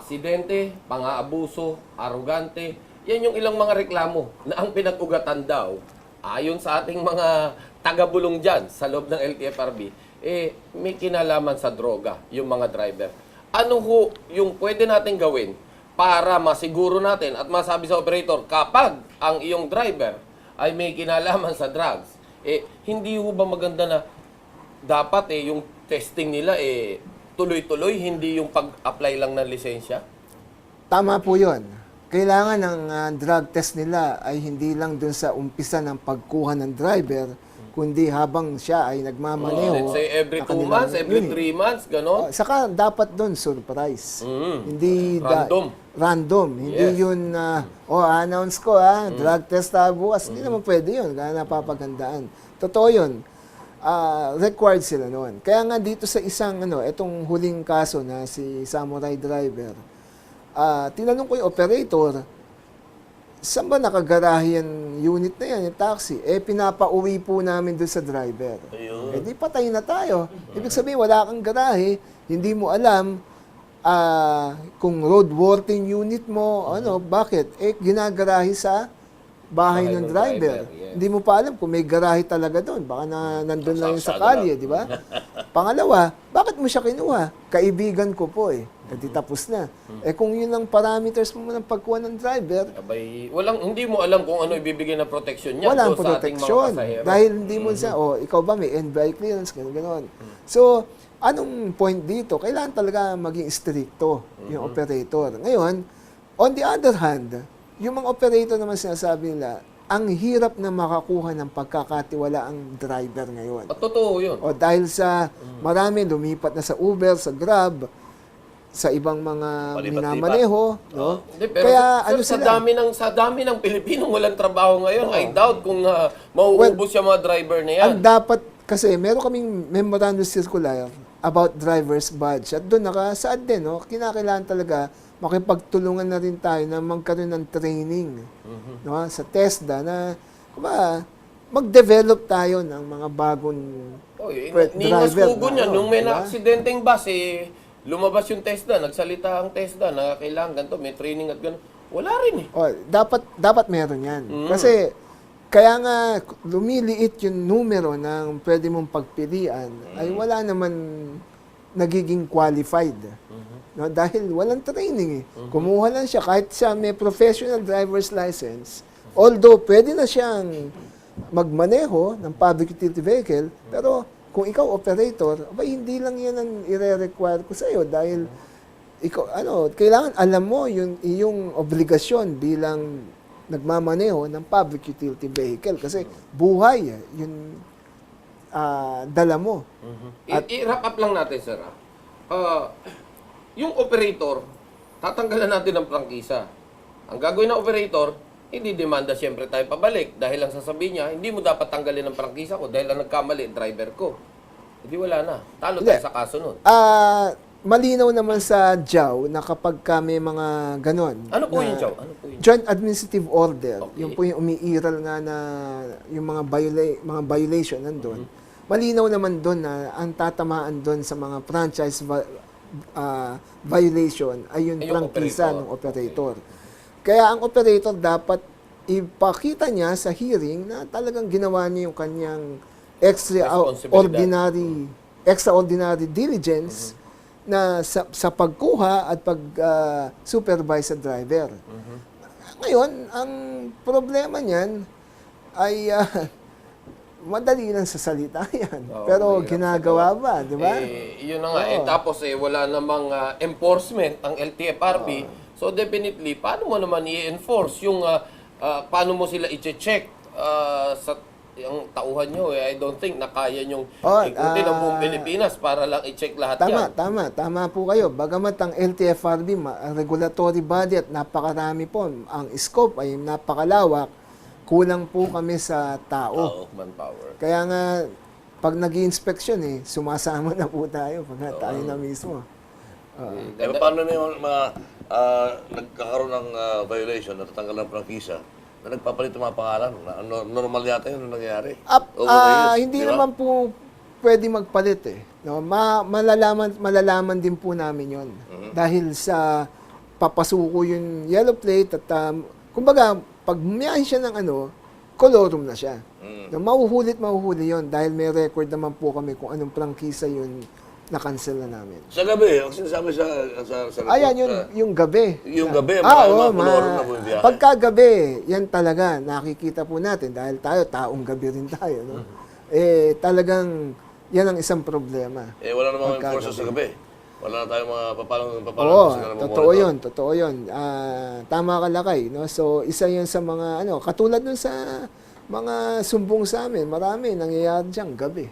aksidente, pang-aabuso, arugante. Yan yung ilang mga reklamo na ang pinag-ugatan daw, ayon sa ating mga taga-bulong dyan sa loob ng LTFRB, may kinalaman sa droga yung mga driver. Ano ho yung pwede natin gawin para masiguro natin at masabi sa operator kapag ang iyong driver ay may kinalaman sa drugs, hindi ho ba maganda na dapat yung testing nila tuloy-tuloy, hindi yung pag-apply lang ng lisensya? Tama po yun. Kailangan ng drug test nila ay hindi lang dun sa umpisa ng pagkuha ng driver, kundi habang siya ay nagmamaneho. Let's say every 2 months, every 3 months, gano'n? Saka dapat dun surprise. Hindi Random. random. Hindi Yes. yun announce ko drug test bukas. Hindi naman pwede yun. Kaya napapagandaan. Totoo yun. Required sila noon. Kaya nga dito sa isang itong huling kaso na si Samurai Driver, tinanong ko yung operator, saan ba nakagarahe yung unit na yan, yung taxi? Pinapauwi po namin doon sa driver. Di patay na tayo. Ibig sabihin, wala kang garahe, hindi mo alam kung roadworthy unit mo, bakit? Ginagarahe sa bahay ng driver. Yes. Hindi mo pa alam kung may garahe talaga doon. Baka nandun lang yung sa kalye, di ba? Pangalawa, bakit mo siya kinuha? Kaibigan ko po Di tapos na. Kung yun ang parameters mo ng pagkuha ng driver, Abay, hindi mo alam kung ano ibibigay na protection niya walang sa ating mga protection. pasahero. Dahil hindi mo siya, ikaw ba may NBI clearance, gano'n. So, anong point dito? Kailangan talaga maging stricto yung operator. Ngayon, on the other hand, yung mga operator naman sinasabi nila, ang hirap na makakuha ng pagkakatiwala ang driver ngayon. At totoo yun. Dahil sa marami lumipat na sa Uber, sa Grab, sa ibang mga minamaneho, no? Hindi, pero Kaya sir, sila? sa dami ng Pilipinong walang trabaho ngayon, I doubt kung mauubos yung mga driver na yan. Ang dapat, kasi meron kaming memorandum circular about driver's badge. At doon nakasaad din, kinakailangan talaga makipagtulungan na rin tayo na magkaroon ng training sa TESDA na mag-develop tayo ng mga bagong Ningas driver kugo niya, nung may diba? na-aksidenteng bus, lumabas yung TESDA, nagsalita ang TESDA na kailangan ganito, may training at gano'n. Wala rin Dapat meron yan. Kasi, kaya nga lumiliit yung numero ng pwede mong pagpilian, ay wala naman nagiging qualified. No, dahil walang training Kumuha lang siya, kahit siya may professional driver's license, although pwede na siyang magmaneho ng public utility vehicle, pero kung ikaw operator, hindi lang yan ang ire-require ko sa iyo dahil ikaw, kailangan alam mo yung iyong obligasyon bilang nagmamaneho ng public utility vehicle kasi buhay yung dala mo. I-wrap up lang natin, sir. Yung operator, tatanggalan natin ng prangkisa. Ang gagawin ng operator, hindi demanda siyempre tayo pabalik dahil lang sasabihin niya, hindi mo dapat tanggalin ang prangkisa ko dahil lang nagkamali, driver ko. Hindi wala na. Talo tayo sa kaso nun. Malinaw naman sa JAW na kapag may mga ganon. Ano po yung JAW? Joint Administrative Order. Okay. Yung po yung umiiral nga na yung mga violation nandun. Malinaw naman doon na ang tatamaan doon sa mga franchise violation ay yung prangkisa ng operator. Kaya ang operator dapat ipakita niya sa hearing na talagang ginawa niya yung kanyang extraordinary diligence na sa pagkuha at pag-supervise sa driver. Ngayon, ang problema niyan ay madali lang sa salita yan. Pero ginagawa ba, di ba? Yun na nga. Tapos wala namang enforcement ang LTFRB. So definitely, paano mo naman i-enforce yung paano mo sila i-check sa yung tauhan nyo? I don't think na kaya nyong ikutin ang buong Pilipinas para lang i-check lahat yan. Tama po kayo. Bagamat ang LTFRB, regulatory body at napakarami po, ang scope ay napakalawak, kulang po kami sa tao. Manpower. Kaya nga, pag nag-i-inspection sumasama na po tayo pag tayo na mismo. Pero paano na yung mga nagkakaroon ng violation, natatanggal ng prangkisa, na nagpapalit ng mga pangalan? Normal yata yun nangyayari. Hindi naman po pwede magpalit No? Malalaman din po namin yon dahil sa papasuko yung yellow plate at kumbaga, pag bumiyahe siya ng colorum na siya. Na mahuhuli yon dahil may record naman po kami kung anong prangkisa yun na-cancel na namin. Sa gabi, ang sinasabi sa report. Ayan, yung gabi. Yung gabi, Oo, colorum na po yung biyahe. pagkagabi, yan talaga, nakikita po natin dahil tayo, taong gabi rin tayo. No? Talagang, yan ang isang problema. Wala namang Pagkagabi. enforcer sa gabi. Wala na tayong mga papalang Oo, sila na totoo yun. Tama ka, Lakay. No? So, isa yun sa mga, katulad nun sa mga sumbong sa amin, marami nangyayari dyan, gabi.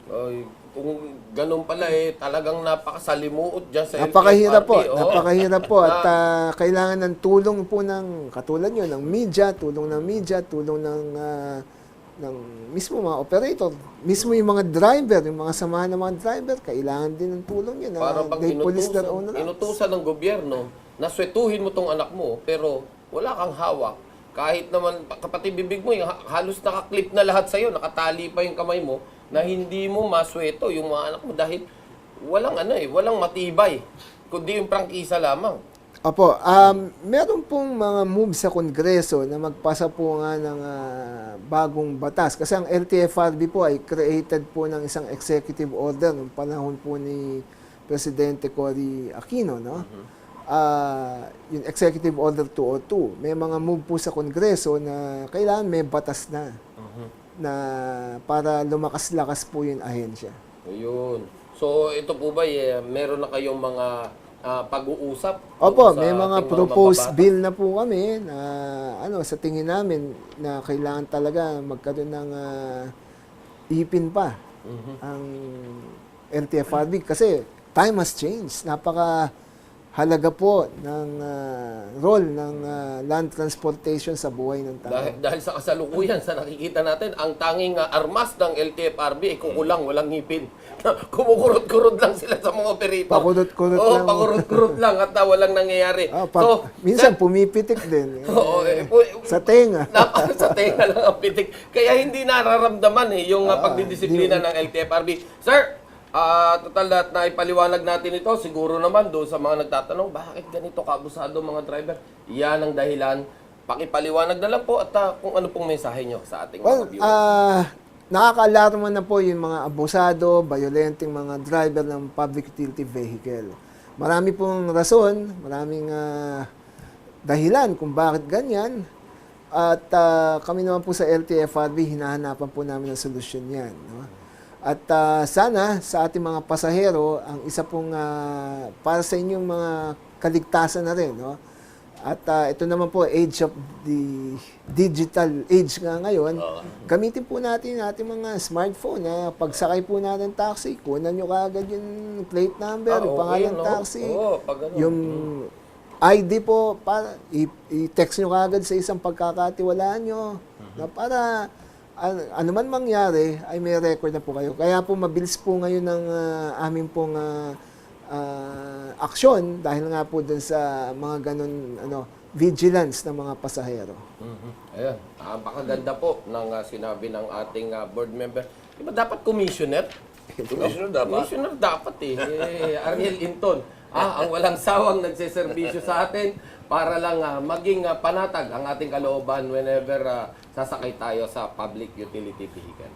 Oy, kung ganun pala talagang napakasalimuot dyan sa Napakahirap po, LTFRB. Oo. napakahirap po. At kailangan ng tulong po ng, katulad nyo, ng media, tulong ng mismo mga operator, mismo yung mga driver, yung mga samahan ng mga driver, kailangan din ng tulong yun. Para bang They police their own routes. inutusan ng gobyerno na swetuhin mo tong anak mo, pero wala kang hawak. Kahit naman, kapatid bibig mo, halos nakaklip na lahat sa'yo, nakatali pa yung kamay mo, na hindi mo masweto yung mga anak mo dahil walang matibay, kundi yung prangkisa lamang. Opo, meron pong mga moves sa Kongreso na magpasa po nga ng bagong batas. Kasi ang LTFRB po ay created po ng isang executive order noong panahon po ni Presidente Cory Aquino, no? Yung Executive Order 202. May mga move po sa Kongreso na kailangan may batas na na para lumakas-lakas po yung ahensya. Ayun. So, ito po ba, meron na kayong mga pag-uusap? Opo, sa may mga ating proposed mambabatas? bill na po kami na sa tingin namin na kailangan talaga magkaroon ng ipin pa ang LTFRB kasi time has changed. Napaka halaga po ng role ng land transportation sa buhay ng tao. Dahil sa kasalukuyan, sa nakikita natin, ang tanging armas ng LTFRB ay kukulang, walang ngipin. Kumukurot-kurot lang sila sa mga operator. Pakurot-kurot lang. Pakurot-kurot lang at walang nangyayari. Minsan pumipitik din. Oo, Sa tenga. Sa tenga lang ang pitik. Kaya hindi nararamdaman yung pagdidisiplina ng LTFRB. Sir, total lahat na ipaliwanag natin ito, siguro naman doon sa mga nagtatanong, bakit ganito kaabusado mga driver? Yan ang dahilan. Pakipaliwanag na lang po at kung ano pong mensahe nyo sa ating mga viewers. Nakaka-alarma na po yung mga abusado, violenting mga driver ng public utility vehicle. Marami pong rason, maraming dahilan kung bakit ganyan. At kami naman po sa LTFRB, hinahanapan po namin ng solusyon yan. No? At sana sa ating mga pasahero, ang isa pong para sa inyong mga kaligtasan na rin. No? At ito naman po, age of the digital age nga ngayon, gamitin po natin ating mga smartphone. Pagsakay po natin taxi, kunan nyo kaagad yung plate number, yung pangalan taxi, yung ID po, para i-text nyo kaagad sa isang pagkakatiwalaan nyo. Na para ano man mangyari, ay may record na po kayo. Kaya po mabilis po ngayon ng aming pong aksyon dahil nga po dun sa mga ganun vigilance ng mga pasahero. Ayan, napakaganda po ng sinabi ng ating board member. Diba dapat commissioner? Commissioner dapat. Commissioner dapat Ariel Inton. Ang walang sawang nagseserbisyo sa atin para lang maging panatag ang ating kalooban whenever sasakay tayo sa public utility vehicle.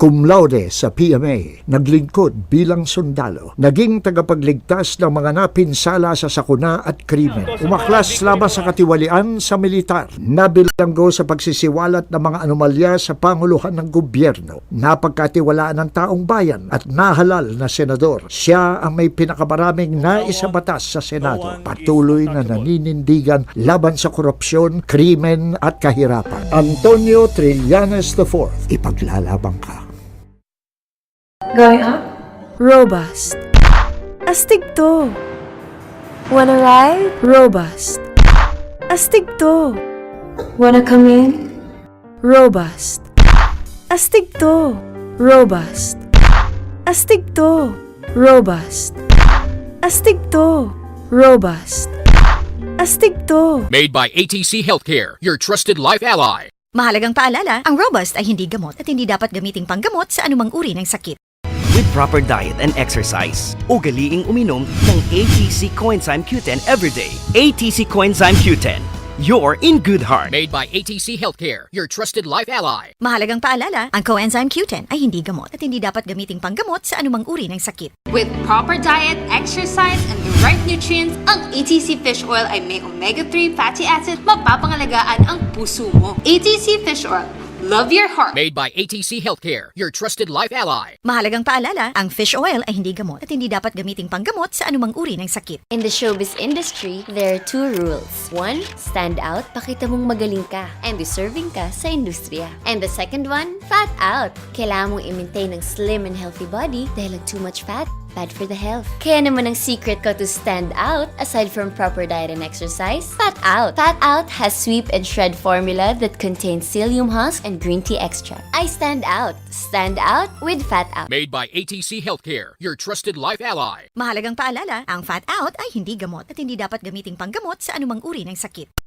Cum laude sa PMA, naglingkod bilang sundalo, naging tagapagligtas ng mga napinsala sa sakuna at krimen. Umaklas laban sa katiwalian sa militar, nabilanggo sa pagsisiwalat ng mga anomalya sa panguluhan ng gobyerno, napagkatiwalaan ng taong bayan at nahalal na senador. Siya ang may pinakamaraming naisabatas sa Senado, patuloy na naninindigan laban sa korupsyon, krimen at kahirapan. Antonio Trillanes IV, ipaglalabang ka. Going up? Robust. Astig to. Wanna ride? Robust. Astig to. Wanna come in? Robust. Astig to. Robust. Astig to. Robust. Astig to. Robust. Astig to. Made by ATC Healthcare, your trusted life ally. Mahalagang paalala, ang Robust ay hindi gamot at hindi dapat gamiting panggamot sa anumang uri ng sakit. With proper diet and exercise, ugaliing uminom ng ATC Coenzyme Q10 everyday. ATC Coenzyme Q10, you're in good heart. Made by ATC Healthcare, your trusted life ally. Mahalagang paalala, ang Coenzyme Q10 ay hindi gamot at hindi dapat gamiting panggamot sa anumang uri ng sakit. With proper diet, exercise, and the right nutrients, ang ATC Fish Oil ay may omega-3 fatty acid, mapapangalagaan ang puso mo. ATC Fish Oil, love your heart. Made by ATC Healthcare, your trusted life ally. Mahalagang paalala, ang fish oil ay hindi gamot at hindi dapat gamiting panggamot sa anumang uri ng sakit. In the showbiz industry, there are 2 rules. 1, stand out, pakita mong magaling ka and deserving ka sa industriya. And the second one, fat out. Kailangan mong i-maintain ng slim and healthy body dahil ang too much fat, bad for the health. Kaya naman ang secret ko to stand out, aside from proper diet and exercise, Fat Out. Fat Out has sweep and shred formula that contains psyllium husk and green tea extract. I stand out. Stand out with Fat Out. Made by ATC Healthcare, your trusted life ally. Mahalagang paalala, ang fat out ay hindi gamot at hindi dapat gamiting panggamot sa anumang uri ng sakit.